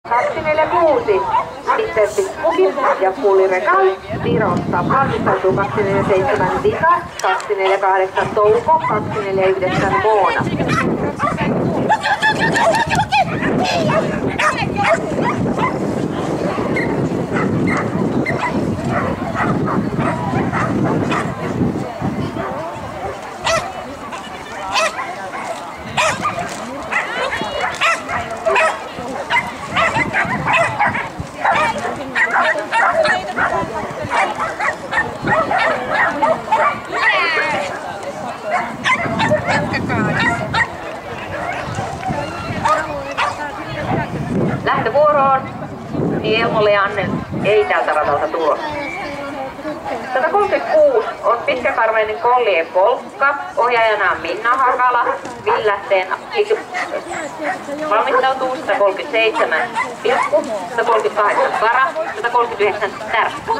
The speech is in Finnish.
246. Sitten Pukin ja Pullirekal Virosta. Valmistautuu 247 Vika, 248 Touko, 249 Moona. Lähtövuoroon Elmolle ja Anne ei tältä radalta tulo. 136 on pitkäkarvainen kollien Polkka, ohjaajana on Minna Hakala, Villähteen valmistautuu 137 Pilkku, 138 Kara, 139 Tärkkä.